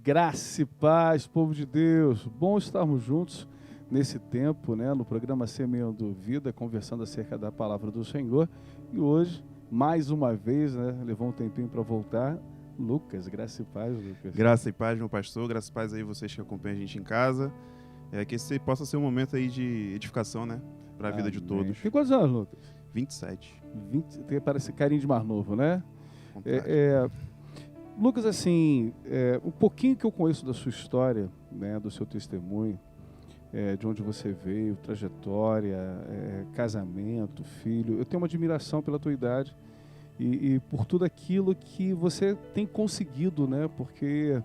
Graça e paz, povo de Deus. Bom estarmos juntos nesse tempo, né, no programa Semeando Vida, conversando acerca da palavra do Senhor. E hoje, mais uma vez, né, levou um tempinho para voltar. Lucas, graça e paz, Lucas. Graça e paz, meu pastor. Graça e paz aí vocês que acompanham a gente em casa. Que esse possa ser um momento aí de edificação, né, para a vida de todos. Tem quantos anos, Lucas? 27. 20, parece carinho de mais novo, né? Contrário. Lucas, assim, um pouquinho que eu conheço da sua história, né, do seu testemunho, de onde você veio, trajetória, casamento, filho, eu tenho uma admiração pela tua idade e por tudo aquilo que você tem conseguido, né, porque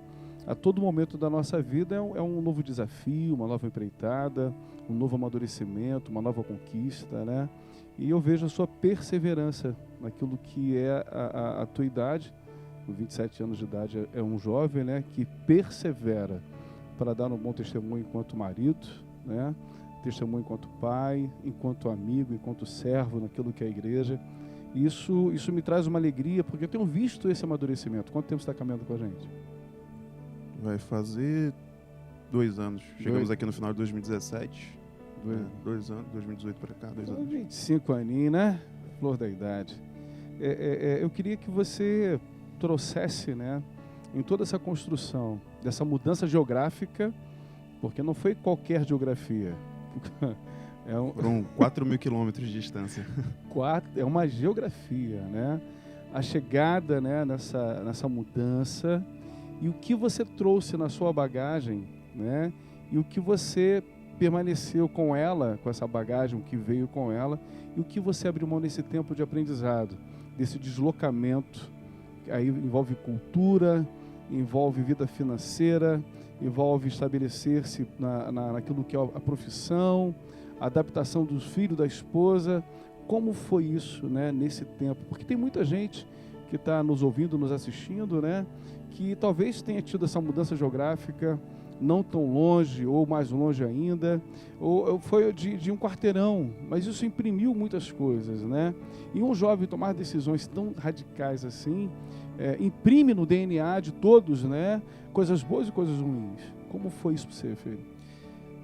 a todo momento da nossa vida é um novo desafio, uma nova empreitada, um novo amadurecimento, uma nova conquista, né, e eu vejo a sua perseverança naquilo que é a tua idade. Com 27 anos de idade, é um jovem, né, que persevera para dar um bom testemunho enquanto marido, né, testemunho enquanto pai, enquanto amigo, enquanto servo naquilo que é a igreja. Isso me traz uma alegria, porque eu tenho visto esse amadurecimento. Quanto tempo você está caminhando com a gente? Vai fazer 2 anos. Chegamos aqui no final de 2017. 2 anos, 2018 para cá, 2 anos. 25 aninhos, né? Flor da idade. Eu queria que você trouxesse, né, em toda essa construção, dessa mudança geográfica, porque não foi qualquer geografia. Foram 4.000 quilômetros de distância. É uma geografia, né? A chegada, né, nessa mudança e o que você trouxe na sua bagagem, né? E o que você permaneceu com ela, com essa bagagem, o que veio com ela, e o que você abriu mão nesse tempo de aprendizado, desse deslocamento. Aí envolve cultura, envolve vida financeira, envolve estabelecer-se naquilo que é a profissão, a adaptação dos filhos, da esposa. Como foi isso, né, nesse tempo? Porque tem muita gente que está nos ouvindo, nos assistindo, né, que talvez tenha tido essa mudança geográfica, não tão longe ou mais longe ainda, ou foi de um quarteirão, mas isso imprimiu muitas coisas, né? E um jovem tomar decisões tão radicais assim, imprime no DNA de todos, né, coisas boas e coisas ruins. Como foi isso para você, filho?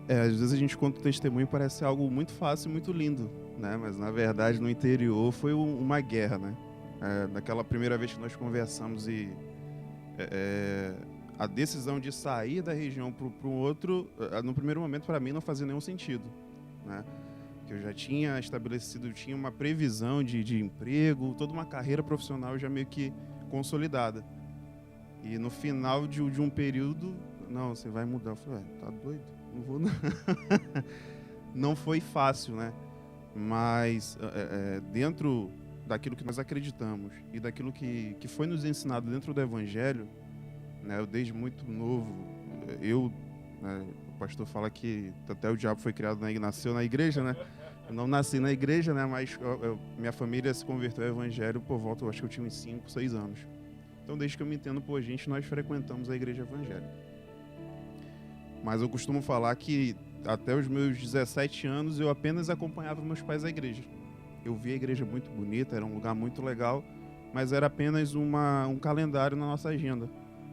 Às vezes a gente conta o testemunho, parece algo muito fácil e muito lindo, né? Mas na verdade no interior foi uma guerra, né? Naquela primeira vez que nós conversamos e a decisão de sair da região para o outro, no primeiro momento para mim não fazia nenhum sentido, né? Que eu já tinha estabelecido, tinha uma previsão de emprego, toda uma carreira profissional já meio que consolidada. E no final de um período, não, você vai mudar. Eu falei, tá doido? Não vou não. Não foi fácil, né? Mas dentro daquilo que nós acreditamos e daquilo que foi nos ensinado dentro do Evangelho, né, eu desde muito novo, né, o pastor fala que até o diabo foi criado, nasceu na igreja, né? Eu não nasci na igreja, né, mas minha família se converteu ao Evangelho por volta, eu acho que eu tinha uns 5, 6 anos. Então, desde que eu me entendo por gente, nós frequentamos a igreja evangélica. Mas eu costumo falar que até os meus 17 anos eu apenas acompanhava meus pais à igreja. Eu via a igreja muito bonita, era um lugar muito legal, mas era apenas um calendário na nossa agenda.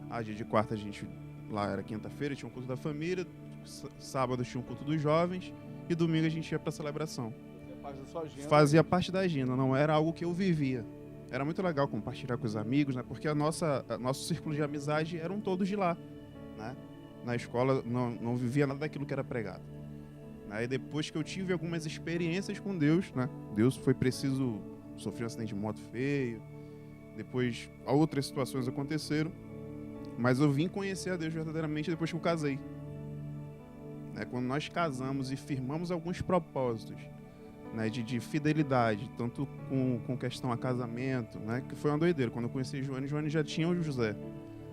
A dia de quarta a gente, lá era quinta-feira, tinha um culto da família, sábado tinha um culto dos jovens e domingo a gente ia para a celebração. Fazia parte da agenda, não era algo que eu vivia. Era muito legal compartilhar com os amigos, né? Porque nosso círculo de amizade eram todos de lá, né? Na escola não vivia nada daquilo que era pregado. Aí depois que eu tive algumas experiências com Deus, né? Deus foi preciso, sofri um acidente de moto feio, depois outras situações aconteceram, mas eu vim conhecer a Deus verdadeiramente depois que eu casei. Quando nós casamos e firmamos alguns propósitos, né, de fidelidade, tanto com questão a casamento, né, que foi uma doideira. Quando eu conheci Joane já tinha o José.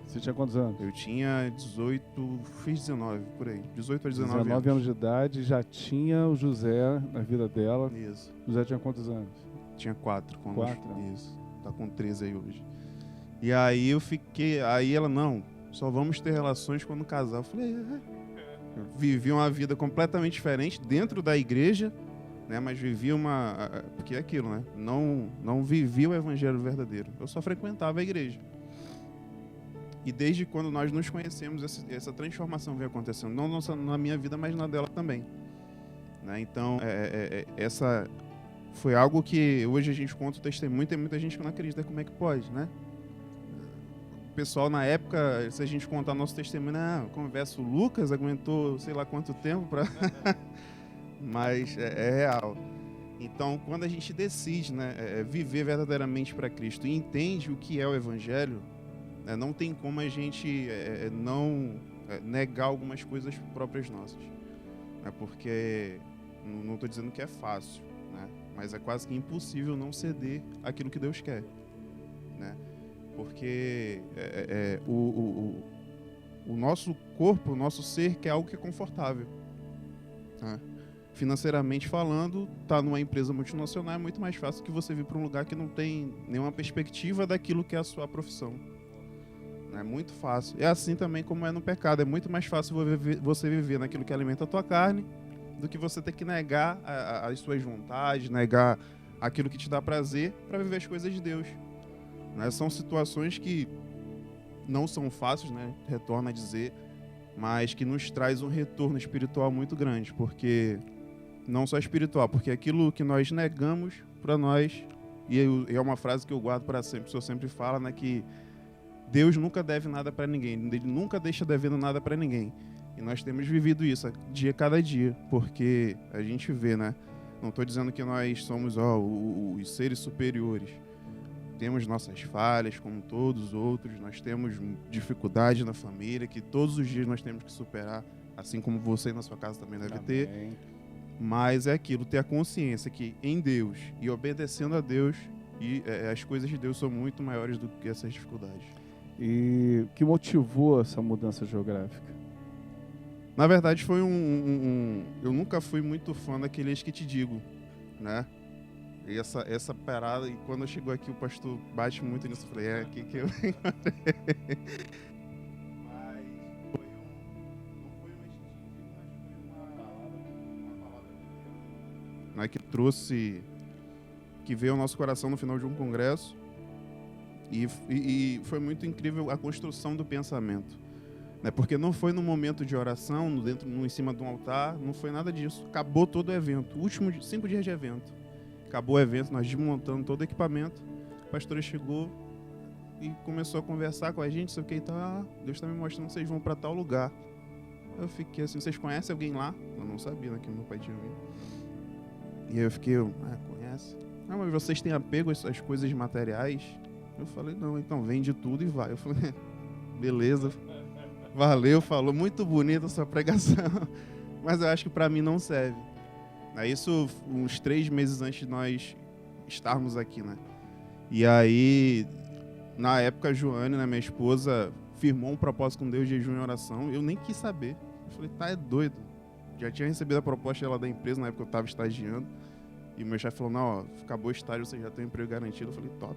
Você tinha quantos anos? Eu tinha 18, fiz 19, por aí. 18 a 19 anos de idade, já tinha o José na vida dela. Isso. José tinha quantos anos? Tinha 4. 4? Isso. Tá com 13 aí hoje. E aí aí ela, não, só vamos ter relações quando casar. Eu falei, Eu vivi uma vida completamente diferente dentro da igreja, né? Mas vivi porque é aquilo, né? Não vivi o evangelho verdadeiro. Eu só frequentava a igreja. E desde quando nós nos conhecemos, essa transformação vem acontecendo. Não na minha vida, mas na dela também. Né? Então, essa foi algo que hoje a gente conta o testemunho, tem muita gente que não acredita como é que pode, né? O pessoal na época, se a gente contar nosso testemunho, conversa, o Lucas aguentou sei lá quanto tempo para... Mas é real. Então, quando a gente decide, né, viver verdadeiramente para Cristo e entende o que é o Evangelho, não tem como a gente não negar algumas coisas próprias nossas. Porque, não estou dizendo que é fácil, né, mas é quase que impossível não ceder àquilo que Deus quer. Né? Porque o nosso corpo, o nosso ser quer algo que é confortável. Né? Financeiramente falando, estar numa empresa multinacional é muito mais fácil que você vir para um lugar que não tem nenhuma perspectiva daquilo que é a sua profissão. É muito fácil. É assim também como é no pecado. É muito mais fácil você viver naquilo que alimenta a tua carne do que você ter que negar as suas vontades, negar aquilo que te dá prazer para viver as coisas de Deus. Né? São situações que não são fáceis, né? Retorno a dizer, mas que nos traz um retorno espiritual muito grande, porque não só espiritual, porque aquilo que nós negamos para nós, e é uma frase que eu guardo para sempre, o senhor sempre fala, né, que Deus nunca deve nada para ninguém, Ele nunca deixa devendo nada para ninguém. E nós temos vivido isso cada dia, porque a gente vê, né? Não estou dizendo que nós somos os seres superiores. Temos nossas falhas, como todos os outros. Nós temos dificuldade na família, que todos os dias nós temos que superar, assim como você na sua casa também deve ter. Mas é aquilo, ter a consciência que em Deus e obedecendo a Deus, as coisas de Deus são muito maiores do que essas dificuldades. E o que motivou essa mudança geográfica? Na verdade, foi eu nunca fui muito fã daqueles que te digo, né? E essa parada, e quando chegou aqui o pastor bate muito nisso, eu falei, aqui que eu venho. Mas não foi uma estimativa, mas foi uma palavra de Deus, né, que veio ao nosso coração no final de um congresso. E foi muito incrível a construção do pensamento, né? Porque não foi no momento de oração, em cima de um altar, não foi nada disso. Acabou todo o evento, últimos 5 dias de evento. Acabou o evento, nós desmontando todo o equipamento. A pastora chegou e começou a conversar com a gente, sei o que, Deus está me mostrando que vocês vão para tal lugar. Eu fiquei assim, vocês conhecem alguém lá? Eu não sabia, né, que meu pai tinha vindo. E aí eu fiquei, conhece? Mas vocês têm apego às coisas materiais? Eu falei, não, então vende tudo e vai. Eu falei, beleza, valeu, falou, muito bonita a sua pregação, mas eu acho que para mim não serve. Isso uns 3 meses antes de nós estarmos aqui, né? E aí, na época, a Joane, né, minha esposa, firmou um propósito com Deus de jejum e oração. Eu nem quis saber. Eu falei, é doido. Já tinha recebido a proposta dela da empresa, na época eu estava estagiando. E o meu chefe falou, não, acabou o estágio, você já tem um emprego garantido. Eu falei, top.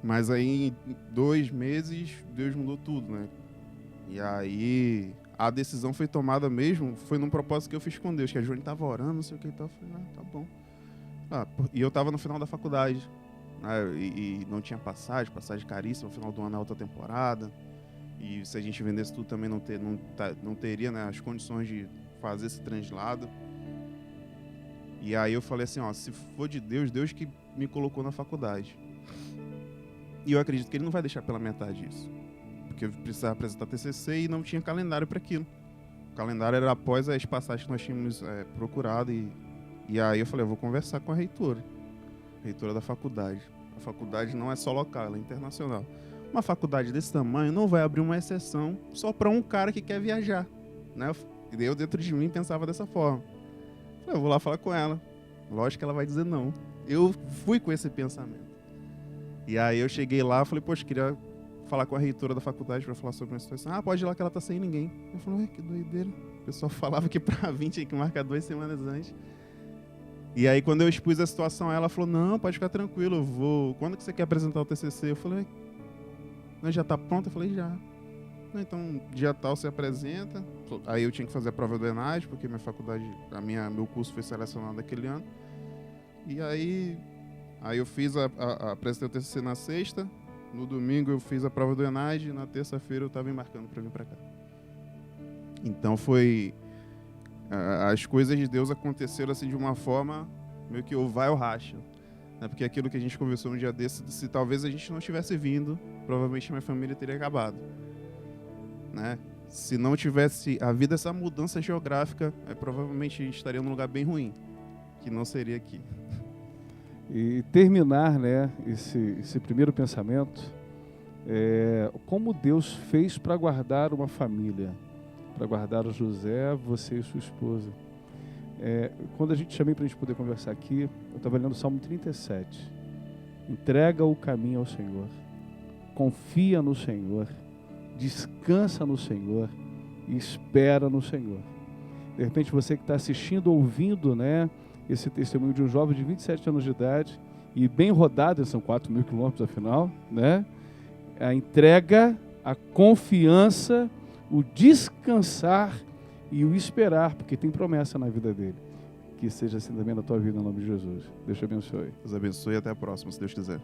Mas aí, em 2 meses, Deus mudou tudo, né? E aí, a decisão foi tomada mesmo, foi num propósito que eu fiz com Deus, que a Joane estava orando, não sei o que e tal. Eu falei, tá bom. E eu estava no final da faculdade, né? E não tinha passagem caríssima, no final do ano é outra temporada. E se a gente vendesse tudo também não teria, né, as condições de fazer esse translado. E aí eu falei assim, se for de Deus, Deus que me colocou na faculdade. E eu acredito que Ele não vai deixar pela metade isso. Porque eu precisava apresentar TCC e não tinha calendário para aquilo. O calendário era após as passagens que nós tínhamos procurado. E aí eu falei, eu vou conversar com a reitora da faculdade. A faculdade não é só local, ela é internacional. Uma faculdade desse tamanho não vai abrir uma exceção só para um cara que quer viajar, né? E eu dentro de mim pensava dessa forma. Eu vou lá falar com ela. Lógico que ela vai dizer não. Eu fui com esse pensamento. E aí eu cheguei lá e falei, poxa, queria falar com a reitora da faculdade para falar sobre a situação. Pode ir lá que ela tá sem ninguém. Eu falei, que doideira. O pessoal falava que para vir tinha que marcar 2 semanas antes. E aí quando eu expus a situação, ela falou, não, pode ficar tranquilo, eu vou. Quando que você quer apresentar o TCC? Eu falei, já tá pronto? Eu falei, já. Então, dia tal você apresenta. Aí eu tinha que fazer a prova do ENAD, porque minha faculdade, meu curso foi selecionado naquele ano. E aí eu fiz apresentei o TCC na sexta, No domingo eu fiz a prova do ENAD, na terça-feira eu estava embarcando para vir para cá. Então foi... As coisas de Deus aconteceram assim de uma forma meio que ou vai ou racha. Né? Porque aquilo que a gente conversou um dia desse, se talvez a gente não tivesse vindo, provavelmente minha família teria acabado. Né? Se não tivesse havido essa mudança geográfica, provavelmente a gente estaria num lugar bem ruim, que não seria aqui. E terminar, né, esse primeiro pensamento, como Deus fez para guardar uma família, para guardar o José, você e sua esposa. Quando a gente chamei para a gente poder conversar aqui, eu estava lendo o Salmo 37. Entrega o caminho ao Senhor, confia no Senhor, descansa no Senhor e espera no Senhor. De repente você que está assistindo, ouvindo, né, esse testemunho de um jovem de 27 anos de idade e bem rodado, são 4.000 quilômetros afinal, né? A entrega, a confiança, o descansar e o esperar, porque tem promessa na vida dele. Que seja assim também na tua vida, em nome de Jesus. Deus te abençoe. Deus abençoe e até a próxima, se Deus quiser.